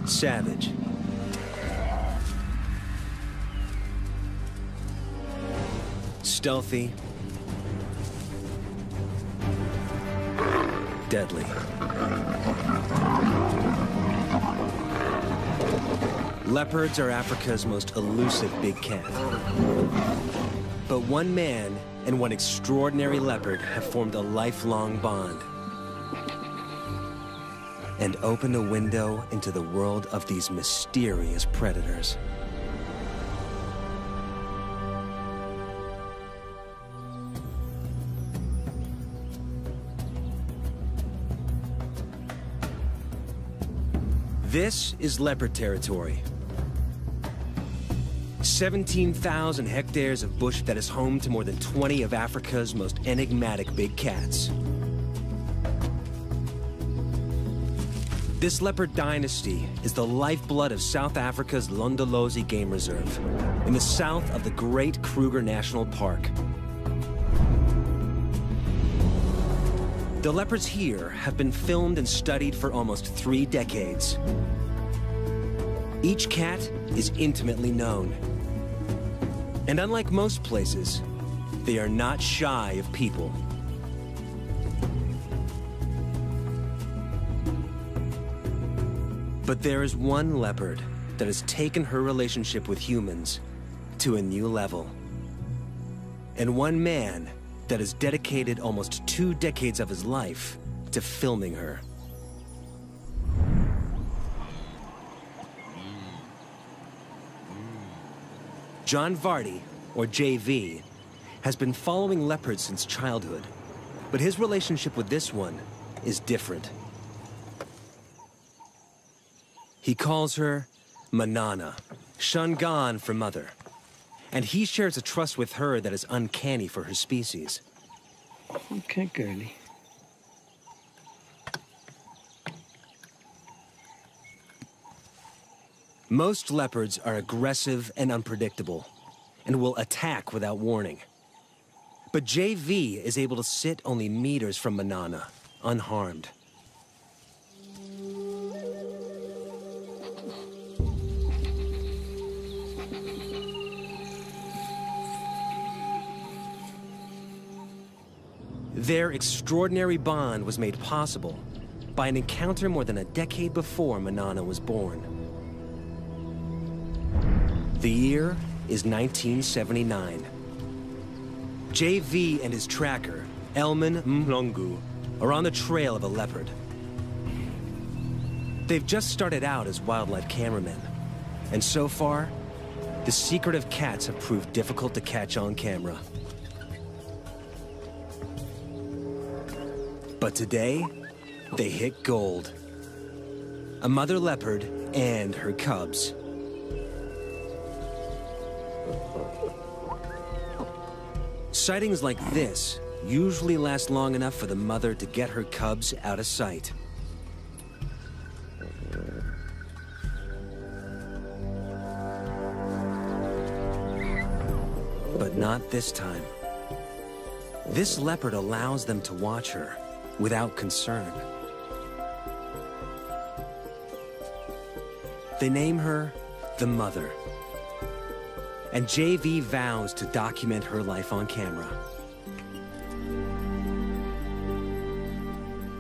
Savage. Stealthy. Deadly. Leopards are Africa's most elusive big cat. But one man and one extraordinary leopard have formed a lifelong bond and opened a window into the world of these mysterious predators. This is leopard territory. 17,000 hectares of bush that is home to more than 20 of Africa's most enigmatic big cats. This leopard dynasty is the lifeblood of South Africa's Londolozi Game Reserve, in the south of the Great Kruger National Park. The leopards here have been filmed and studied for almost 3 decades. Each cat is intimately known. And unlike most places, they are not shy of people. But there is one leopard that has taken her relationship with humans to a new level. And one man that has dedicated almost 2 decades of his life to filming her. John Vardy, or JV, has been following leopards since childhood, but his relationship with this one is different. He calls her Manana, Shangan for mother, and he shares a trust with her that is uncanny for her species. Okay, girlie. Most leopards are aggressive and unpredictable, and will attack without warning. But JV is able to sit only meters from Manana, unharmed. Their extraordinary bond was made possible by an encounter more than a decade before Manana was born. The year is 1979. JV and his tracker, Elman Mlongu, are on the trail of a leopard. They've just started out as wildlife cameramen, and so far, the secretive cats have proved difficult to catch on camera. But today, they hit gold. A mother leopard and her cubs. Sightings like this usually last long enough for the mother to get her cubs out of sight. But not this time. This leopard allows them to watch her without concern. They name her the Mother. And JV vows to document her life on camera.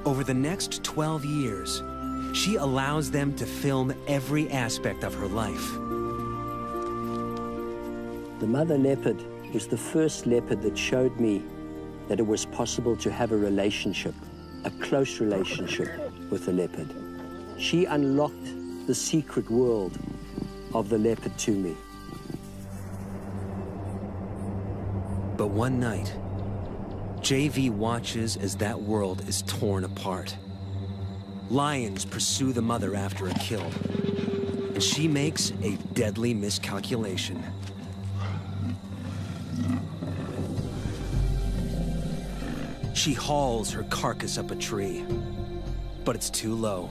Over the next 12 years, she allows them to film every aspect of her life. The mother leopard was the first leopard that showed me that it was possible to have a relationship, a close relationship with a leopard. She unlocked the secret world of the leopard to me. But one night, JV watches as that world is torn apart. Lions pursue the mother after a kill, and she makes a deadly miscalculation. She hauls her carcass up a tree, but it's too low.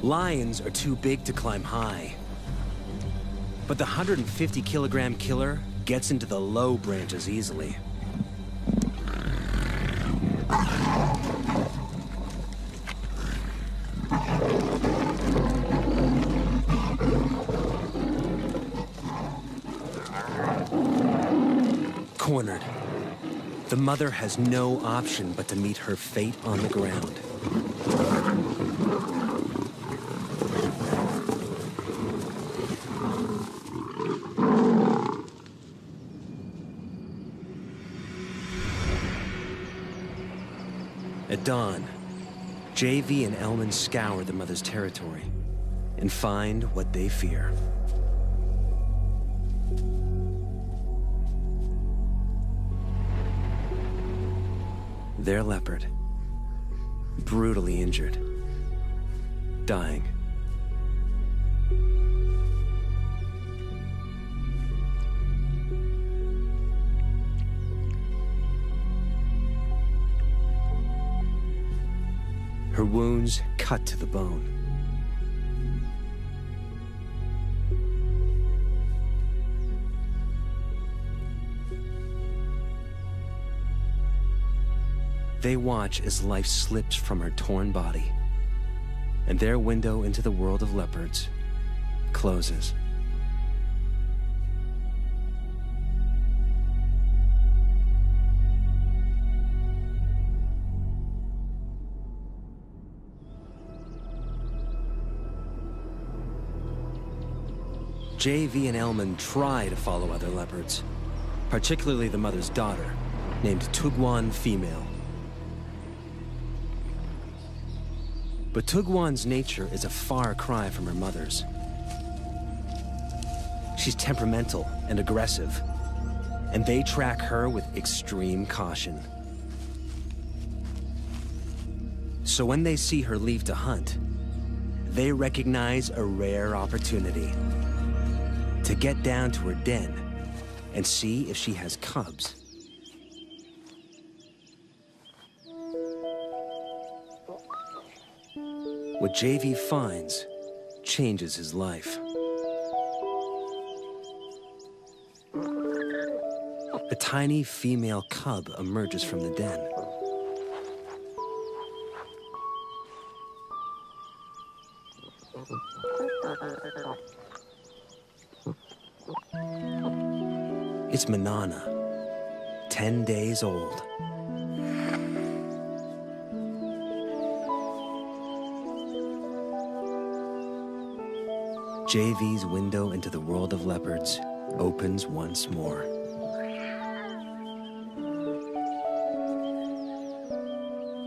Lions are too big to climb high. But the 150-kilogram killer gets into the low branches easily. Cornered, the mother has no option but to meet her fate on the ground. At dawn, JV and Elman scour the mother's territory and find what they fear. Their leopard, brutally injured, dying. Her wounds cut to the bone. They watch as life slips from her torn body, and their window into the world of leopards closes. JV and Elman try to follow other leopards, particularly the mother's daughter, named Tugwan Female. But Tugwan's nature is a far cry from her mother's. She's temperamental and aggressive, and they track her with extreme caution. So when they see her leave to hunt, they recognize a rare opportunity to get down to her den and see if she has cubs. What JV finds changes his life. A tiny female cub emerges from the den. It's Manana, 10 days old. JV's window into the world of leopards opens once more.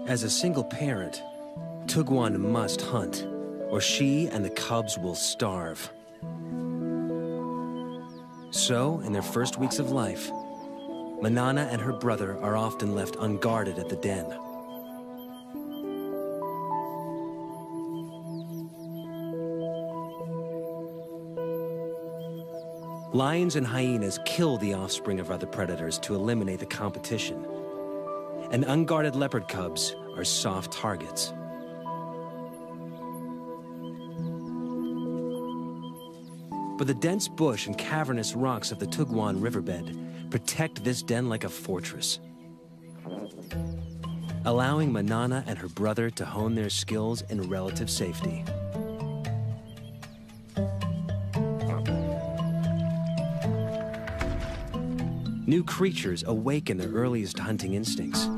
As a single parent, Tugwan must hunt, or she and the cubs will starve. So, in their first weeks of life, Manana and her brother are often left unguarded at the den. Lions and hyenas kill the offspring of other predators to eliminate the competition, and unguarded leopard cubs are soft targets. But the dense bush and cavernous rocks of the Tugwan riverbed protect this den like a fortress, allowing Manana and her brother to hone their skills in relative safety. New creatures awaken their earliest hunting instincts.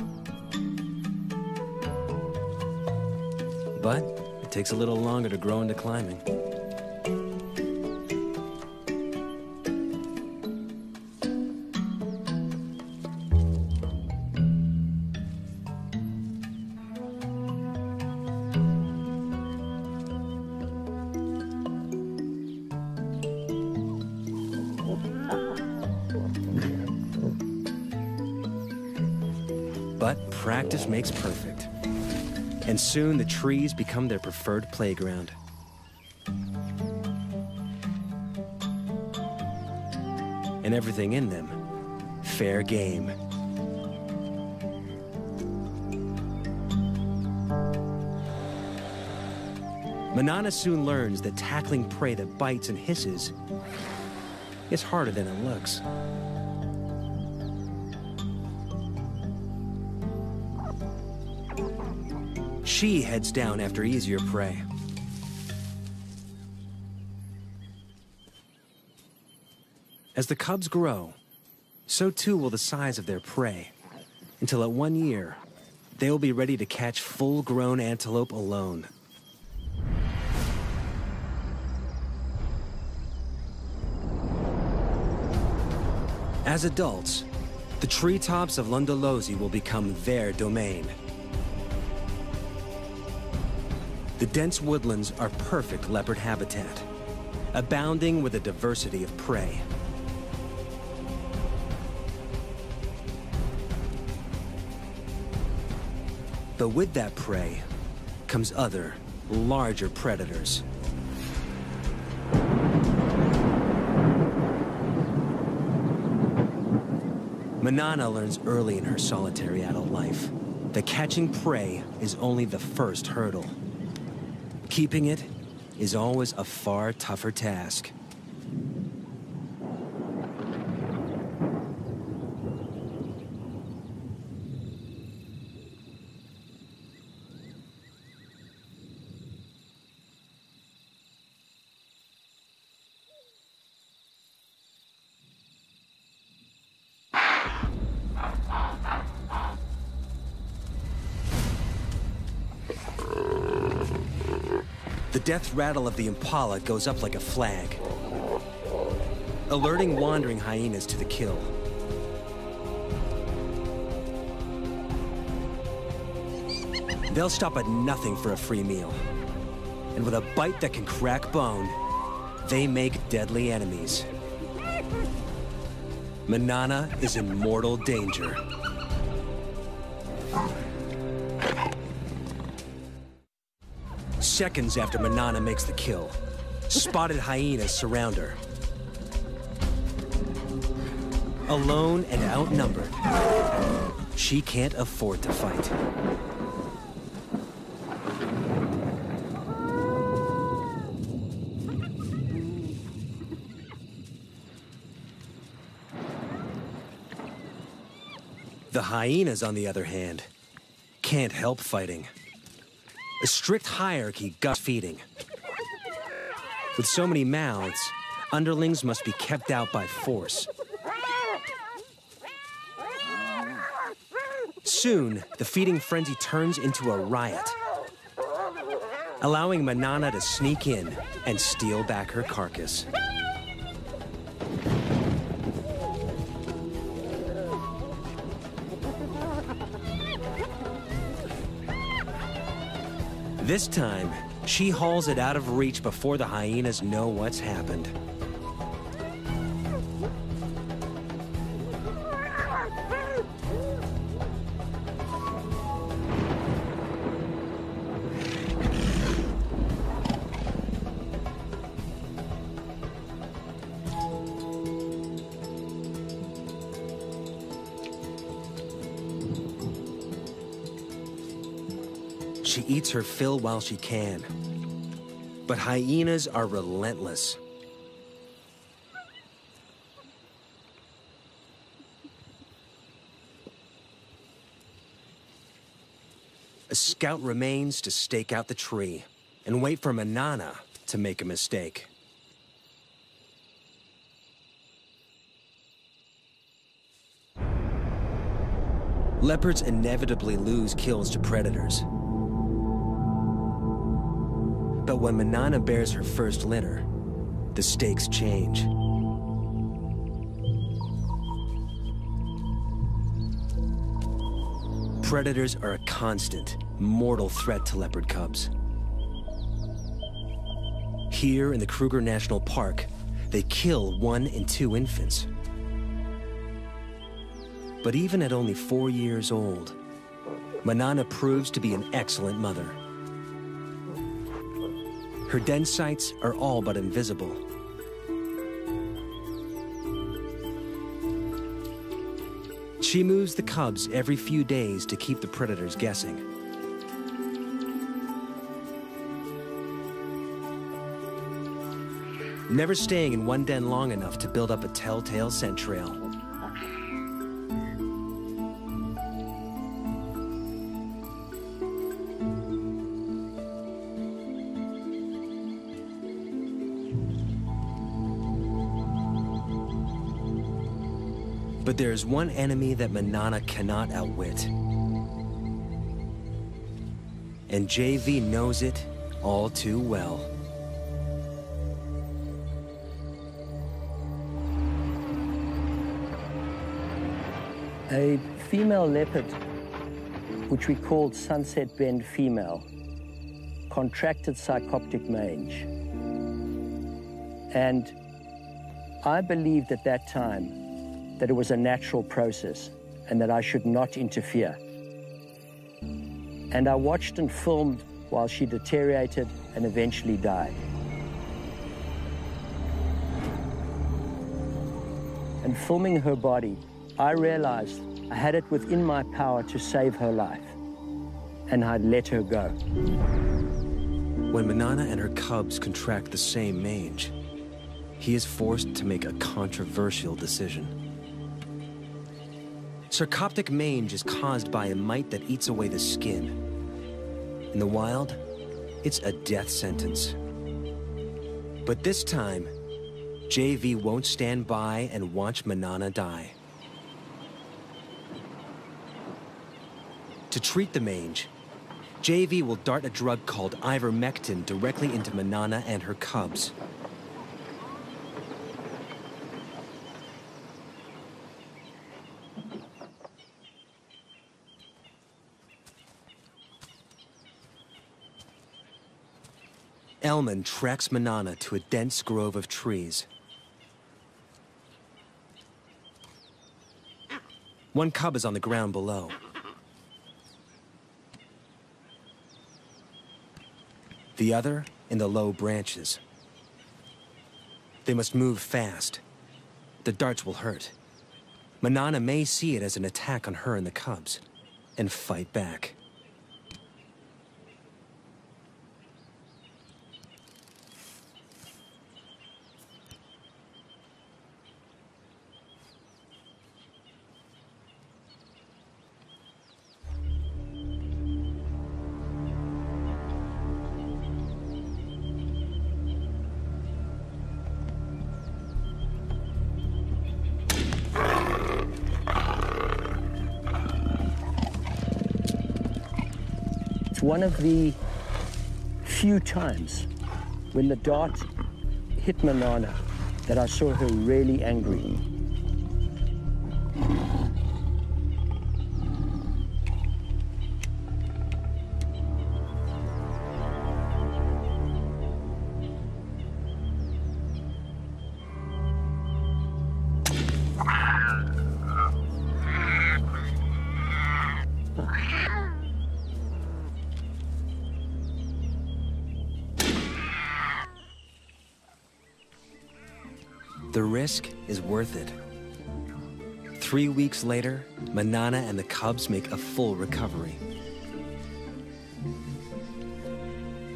But it takes a little longer to grow into climbing. But practice makes perfect. And soon the trees become their preferred playground. And everything in them, fair game. Manana soon learns that tackling prey that bites and hisses is harder than it looks. She heads down after easier prey. As the cubs grow, so too will the size of their prey, until at 1 year, they will be ready to catch full-grown antelope alone. As adults, the treetops of Londolozi will become their domain. The dense woodlands are perfect leopard habitat, abounding with a diversity of prey. But with that prey comes other, larger predators. Manana learns early in her solitary adult life that catching prey is only the first hurdle. Keeping it is always a far tougher task. The death rattle of the impala goes up like a flag, alerting wandering hyenas to the kill. They'll stop at nothing for a free meal. And with a bite that can crack bone, they make deadly enemies. Manana is in mortal danger. Seconds after Manana makes the kill, spotted hyenas surround her. Alone and outnumbered, she can't afford to fight. The hyenas, on the other hand, can't help fighting. A strict hierarchy guts feeding. With so many mouths, underlings must be kept out by force. Soon, the feeding frenzy turns into a riot, allowing Manana to sneak in and steal back her carcass. This time, she hauls it out of reach before the hyenas know what's happened. She eats her fill while she can. But hyenas are relentless. A scout remains to stake out the tree and wait for Manana to make a mistake. Leopards inevitably lose kills to predators. But when Manana bears her first litter, the stakes change. Predators are a constant, mortal threat to leopard cubs. Here in the Kruger National Park, they kill 1 and 2 infants. But even at only 4 years old, Manana proves to be an excellent mother. Her den sites are all but invisible. She moves the cubs every few days to keep the predators guessing. Never staying in one den long enough to build up a telltale scent trail. But there's one enemy that Manana cannot outwit. And JV knows it all too well. A female leopard, which we called Sunset Bend female, contracted psychoptic mange. And I believed at that time that it was a natural process and that I should not interfere. And I watched and filmed while she deteriorated and eventually died. And filming her body, I realized I had it within my power to save her life, and I'd let her go. When Manana and her cubs contract the same mange, he is forced to make a controversial decision. Sarcoptic mange is caused by a mite that eats away the skin. In the wild, it's a death sentence. But this time, JV won't stand by and watch Manana die. To treat the mange, JV will dart a drug called ivermectin directly into Manana and her cubs. Elman tracks Manana to a dense grove of trees. One cub is on the ground below. The other in the low branches. They must move fast. The darts will hurt. Manana may see it as an attack on her and the cubs, and fight back. One of the few times when the dart hit Manana that I saw her really angry. The risk is worth it. 3 weeks later, Manana and the cubs make a full recovery.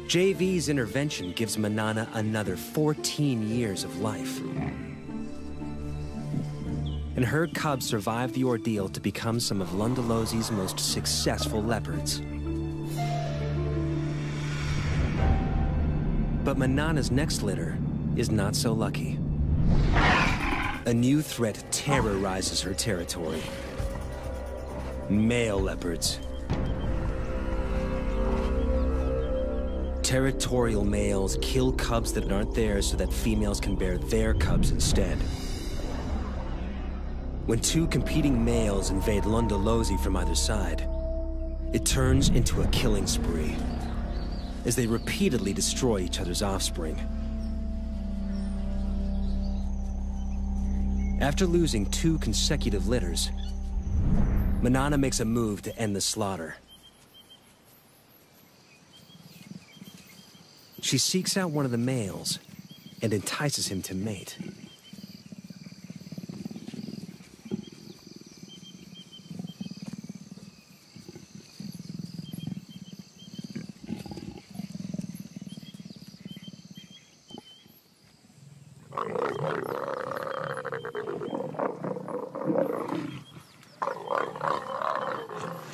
JV's intervention gives Manana another 14 years of life. And her cubs survive the ordeal to become some of Lundalosi's most successful leopards. But Manana's next litter is not so lucky. A new threat terrorizes her territory. Male leopards. Territorial males kill cubs that aren't theirs so that females can bear their cubs instead. When two competing males invade Lundalosi from either side, it turns into a killing spree as they repeatedly destroy each other's offspring. After losing 2 consecutive litters, Manana makes a move to end the slaughter. She seeks out one of the males and entices him to mate.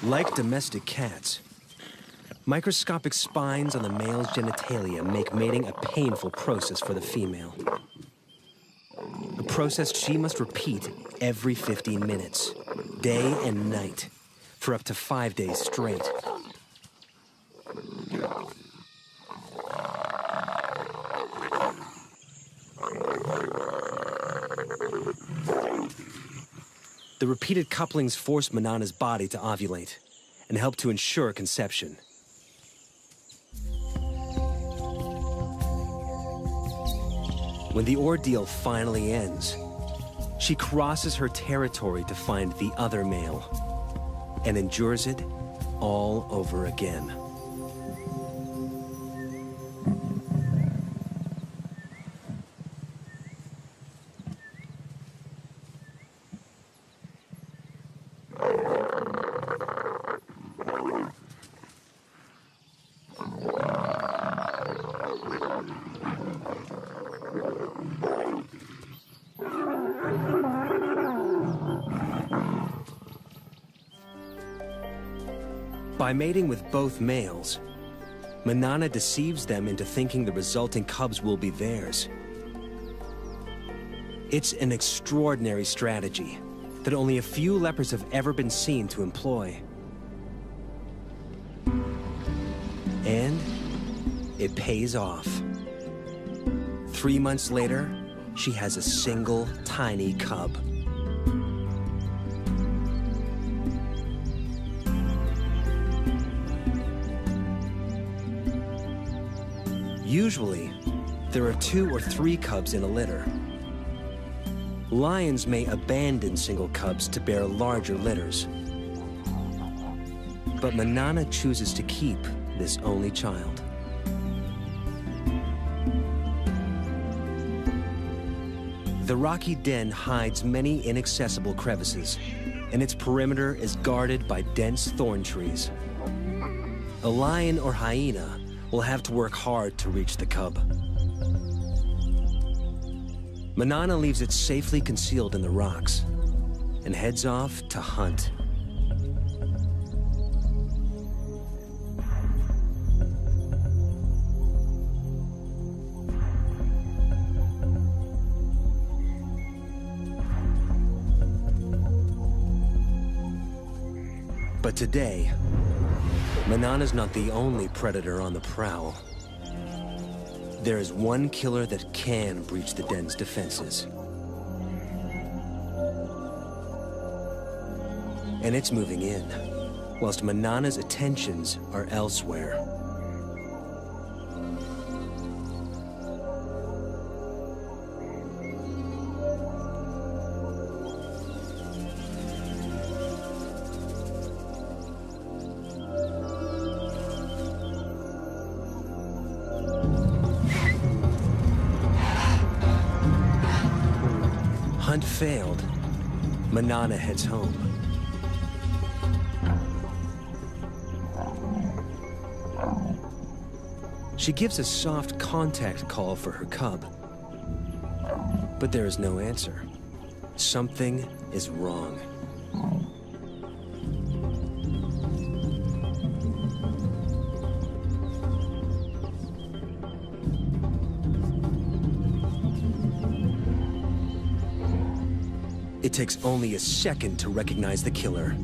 Like domestic cats, microscopic spines on the male's genitalia make mating a painful process for the female. A process she must repeat every 15 minutes, day and night, for up to 5 days straight. The repeated couplings force Manana's body to ovulate and help to ensure conception. When the ordeal finally ends, she crosses her territory to find the other male and endures it all over again. By mating with both males, Manana deceives them into thinking the resulting cubs will be theirs. It's an extraordinary strategy that only a few leopards have ever been seen to employ. And it pays off. 3 months later, she has a single tiny cub. Usually, there are 2 or 3 cubs in a litter. Lions may abandon single cubs to bear larger litters. But Manana chooses to keep this only child. The rocky den hides many inaccessible crevices, and its perimeter is guarded by dense thorn trees. A lion or hyena will have to work hard to reach the cub. Manana leaves it safely concealed in the rocks and heads off to hunt. But today, Manana's not the only predator on the prowl. There is one killer that can breach the den's defenses. And it's moving in, whilst Manana's attentions are elsewhere. Hunt failed, Manana heads home. She gives a soft contact call for her cub, but there is no answer. Something is wrong. It takes only a second to recognize the killer.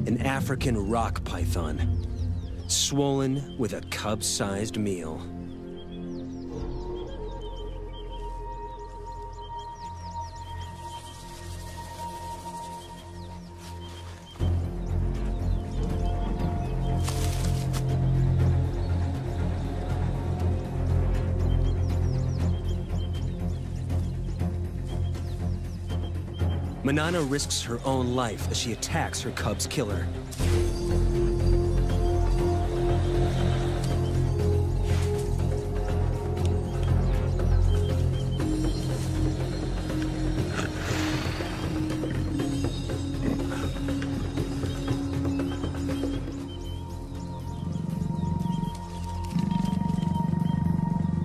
An African rock python, swollen with a cub-sized meal. Manana risks her own life as she attacks her cub's killer.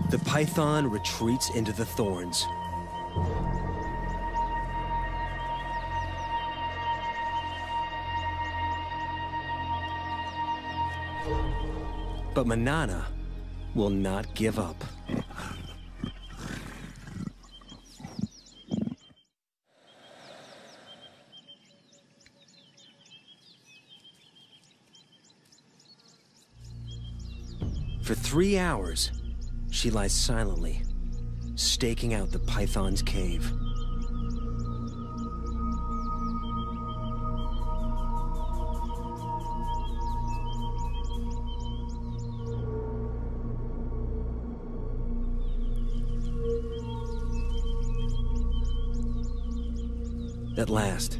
The python retreats into the thorns. But Manana will not give up. 3 hours, she lies silently, staking out the python's cave. At last,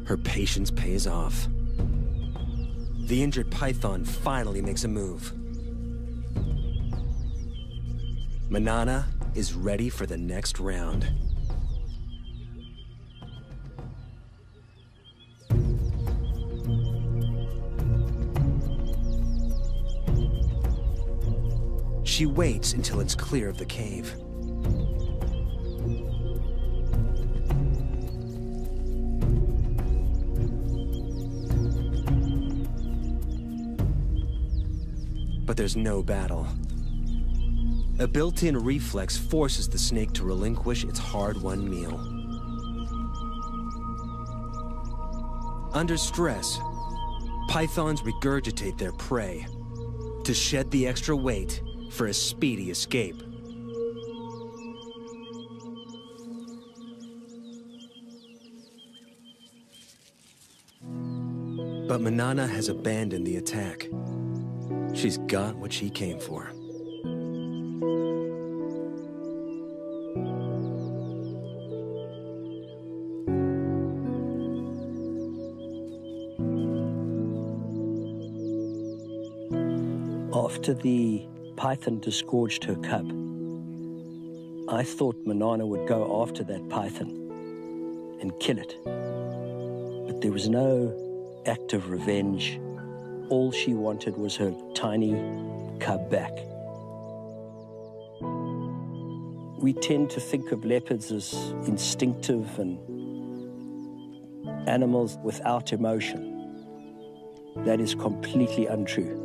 her patience pays off. The injured python finally makes a move. Manana is ready for the next round. She waits until it's clear of the cave. But there's no battle. A built-in reflex forces the snake to relinquish its hard-won meal. Under stress, pythons regurgitate their prey to shed the extra weight for a speedy escape. But Manana has abandoned the attack. She's got what she came for. After the python disgorged her cub, I thought Manana would go after that python and kill it. But there was no act of revenge. All she wanted was her tiny cub back. We tend to think of leopards as instinctive and animals without emotion. That is completely untrue.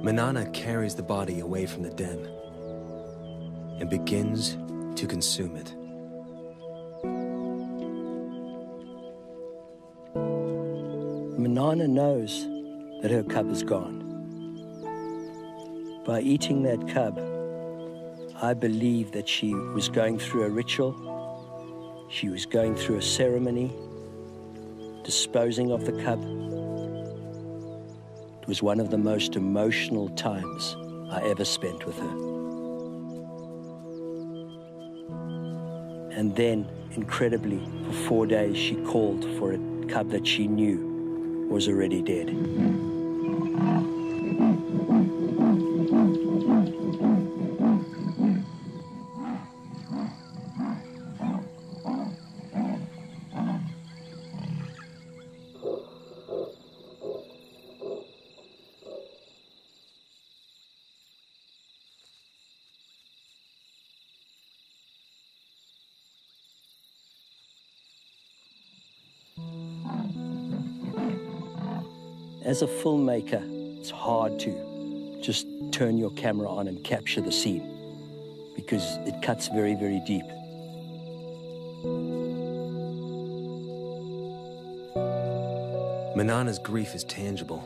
Manana carries the body away from the den and begins to consume it. Manana knows that her cub is gone. By eating that cub, I believe that she was going through a ritual, she was going through a ceremony, disposing of the cub. It was one of the most emotional times I ever spent with her. And then, incredibly, for 4 days, she called for a cub that she knew was already dead. As a filmmaker, it's hard to just turn your camera on and capture the scene because it cuts very, very deep. Manana's grief is tangible,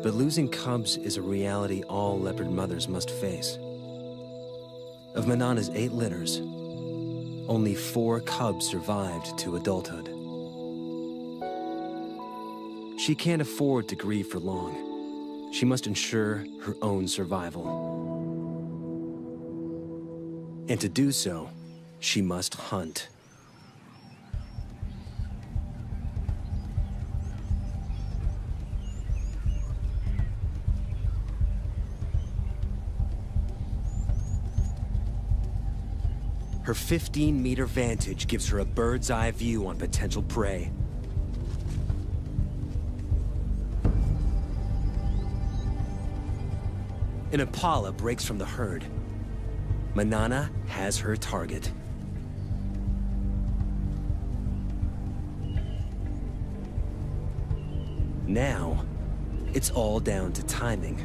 but losing cubs is a reality all leopard mothers must face. Of Manana's 8 litters, only 4 cubs survived to adulthood. She can't afford to grieve for long. She must ensure her own survival. And to do so, she must hunt. Her 15-meter vantage gives her a bird's-eye view on potential prey. An impala breaks from the herd. Manana has her target. Now, it's all down to timing.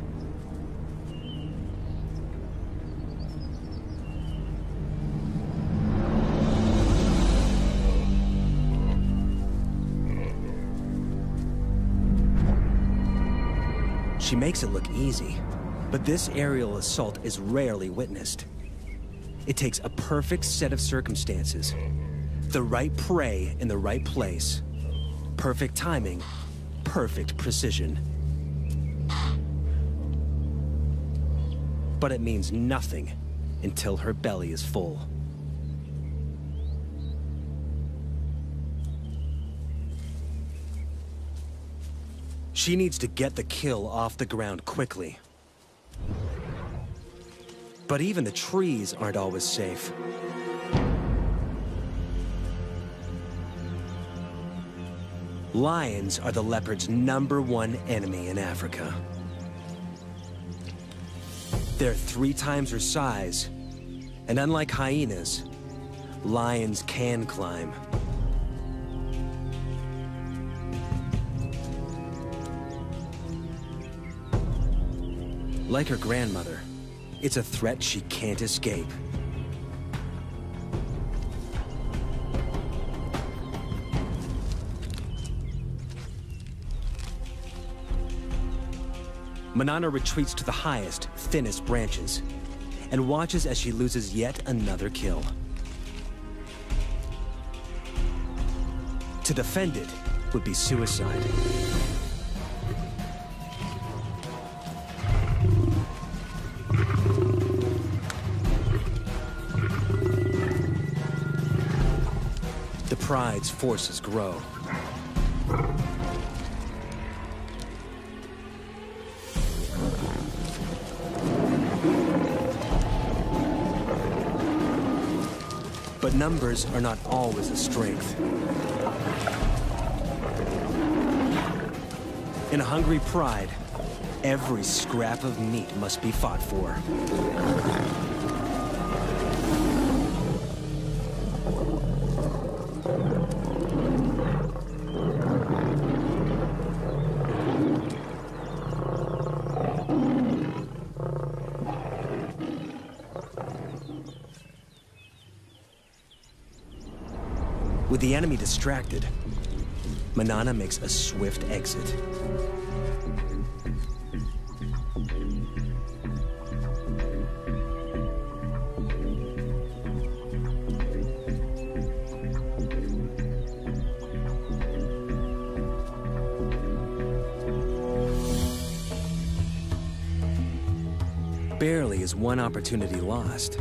She makes it look easy, but this aerial assault is rarely witnessed. It takes a perfect set of circumstances, the right prey in the right place, perfect timing, perfect precision. But it means nothing until her belly is full. She needs to get the kill off the ground quickly. But even the trees aren't always safe. Lions are the leopard's #1 enemy in Africa. They're 3 times her size, and unlike hyenas, lions can climb. Like her grandmother, it's a threat she can't escape. Manana retreats to the highest, thinnest branches, and watches as she loses yet another kill. To defend it would be suicide. The pride's forces grow. But numbers are not always a strength. In a hungry pride, every scrap of meat must be fought for. With the enemy distracted, Manana makes a swift exit. Barely is one opportunity lost,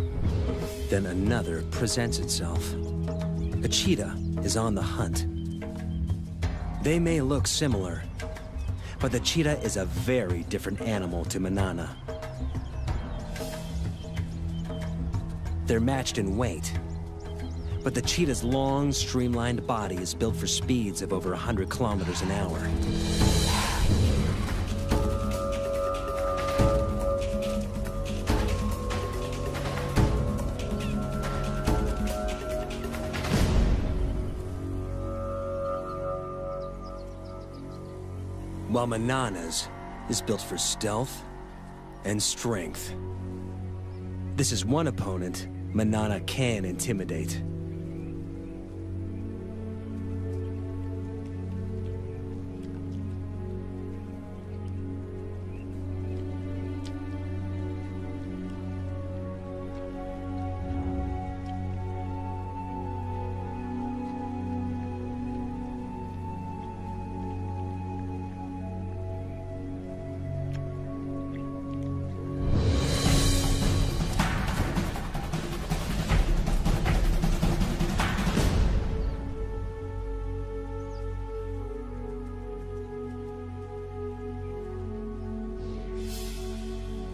then another presents itself. A cheetah is on the hunt. They may look similar, but the cheetah is a very different animal to Manana. They're matched in weight, but the cheetah's long, streamlined body is built for speeds of over 100 kilometers an hour. While Manana's is built for stealth and strength. This is one opponent Manana can intimidate.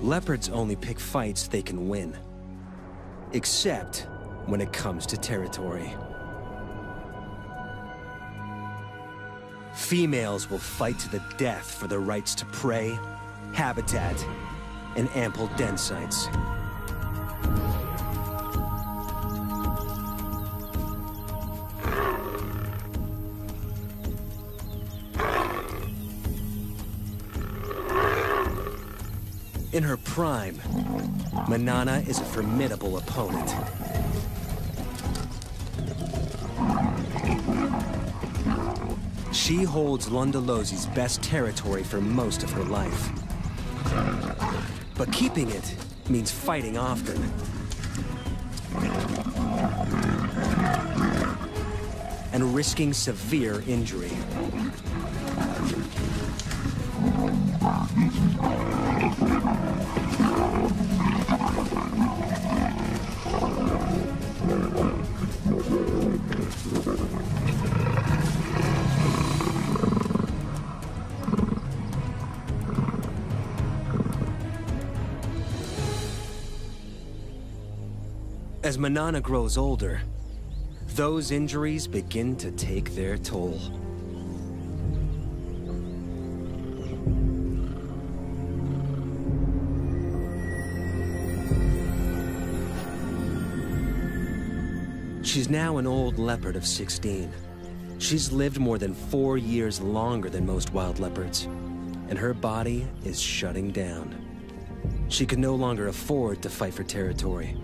Leopards only pick fights they can win. Except when it comes to territory. Females will fight to the death for their rights to prey, habitat, and ample den sites. In her prime, Manana is a formidable opponent. She holds Londolosi's best territory for most of her life. But keeping it means fighting often. And risking severe injury. As Manana grows older, those injuries begin to take their toll. She's now an old leopard of 16. She's lived more than 4 years longer than most wild leopards, and her body is shutting down. She can no longer afford to fight for territory.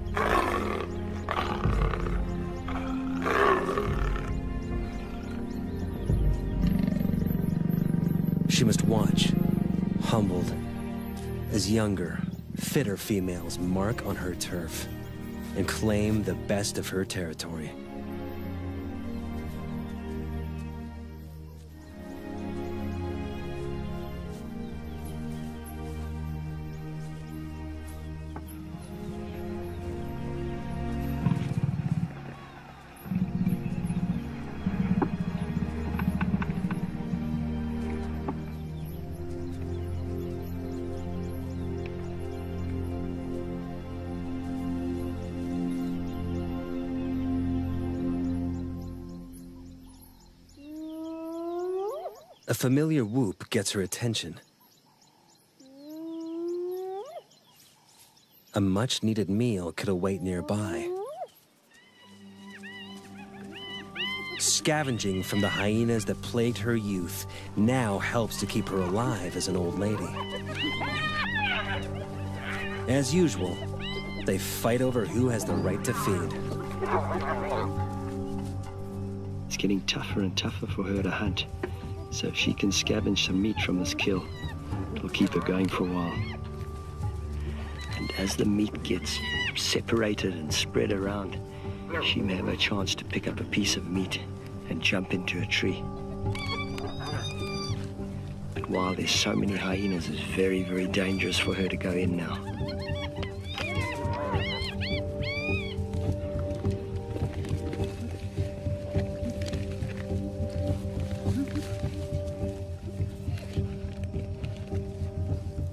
She must watch, humbled, as younger, fitter females mark on her turf and claim the best of her territory. A familiar whoop gets her attention. A much-needed meal could await nearby. Scavenging from the hyenas that plagued her youth now helps to keep her alive as an old lady. As usual, they fight over who has the right to feed. It's getting tougher and tougher for her to hunt. So if she can scavenge some meat from this kill, it'll keep her going for a while. And as the meat gets separated and spread around, she may have a chance to pick up a piece of meat and jump into a tree. But while there's so many hyenas, it's very, very dangerous for her to go in now.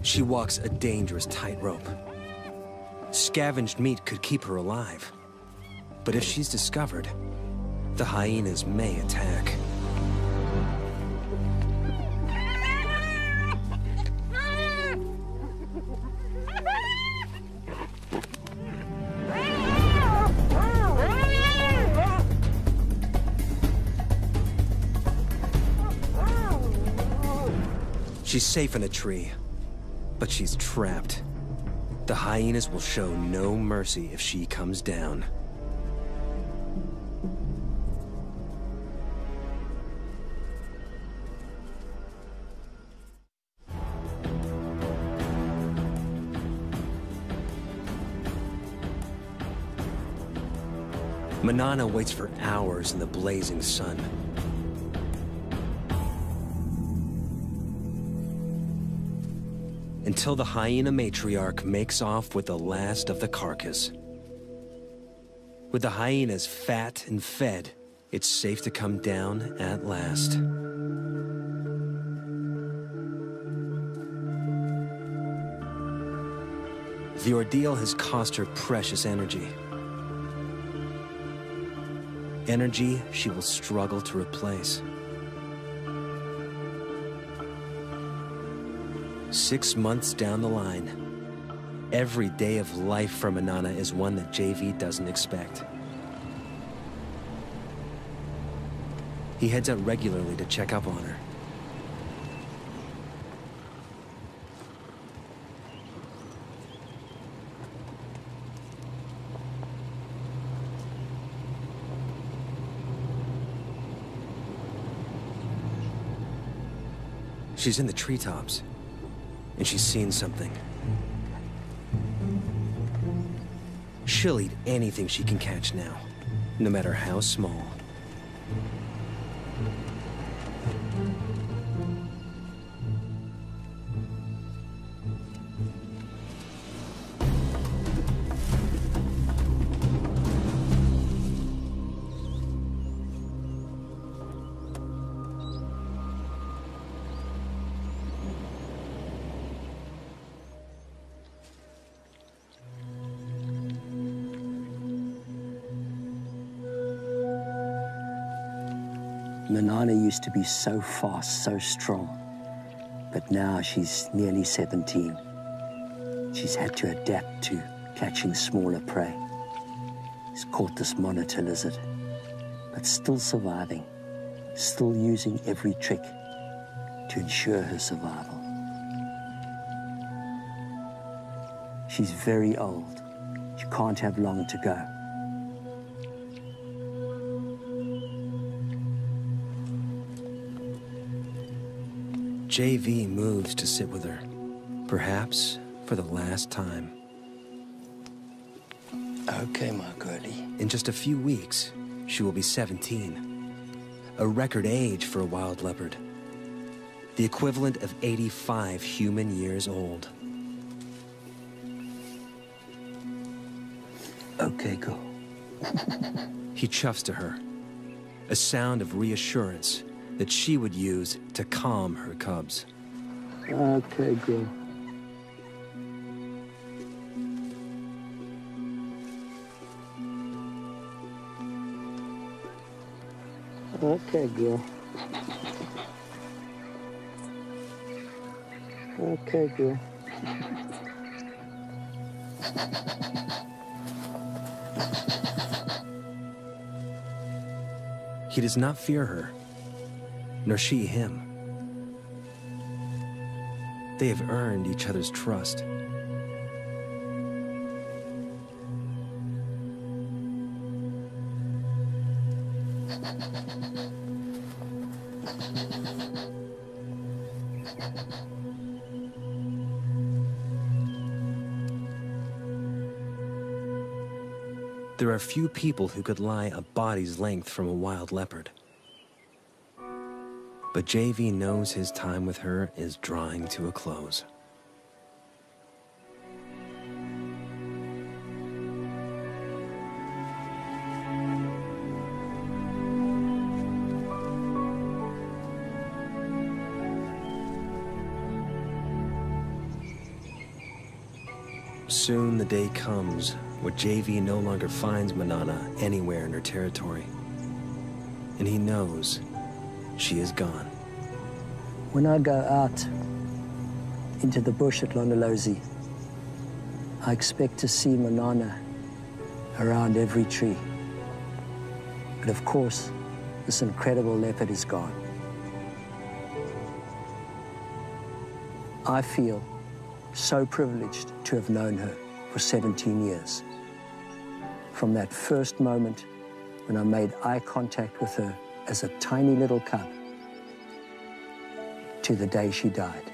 She walks a dangerous tightrope. Scavenged meat could keep her alive. But if she's discovered, the hyenas may attack. She's safe in a tree. But she's trapped. The hyenas will show no mercy if she comes down. Manana waits for hours in the blazing sun. Until the hyena matriarch makes off with the last of the carcass. With the hyenas fat and fed, it's safe to come down at last. The ordeal has cost her precious energy. Energy she will struggle to replace. 6 months down the line, every day of life for Manana is one that JV doesn't expect. He heads out regularly to check up on her. She's in the treetops, and she's seen something. She'll eat anything she can catch now, no matter how small. Manana used to be so fast, so strong, but now she's nearly 17. She's had to adapt to catching smaller prey. She's caught this monitor lizard, but still surviving, still using every trick to ensure her survival. She's very old. She can't have long to go. JV moves to sit with her, perhaps for the last time. Okay, my girlie. In just a few weeks, she will be 17. A record age for a wild leopard. The equivalent of 85 human years old. Okay, go. He chuffs to her, a sound of reassurance that she would use to calm her cubs. Okay, girl. Okay, girl. Okay, girl. He does not fear her, nor she him. They have earned each other's trust. There are few people who could lie a body's length from a wild leopard. But JV knows his time with her is drawing to a close. Soon the day comes where JV no longer finds Manana anywhere in her territory. And he knows she is gone. When I go out into the bush at Londolozi, I expect to see Manana around every tree. But of course, this incredible leopard is gone. I feel so privileged to have known her for 17 years. From that first moment when I made eye contact with her as a tiny little cub to the day she died.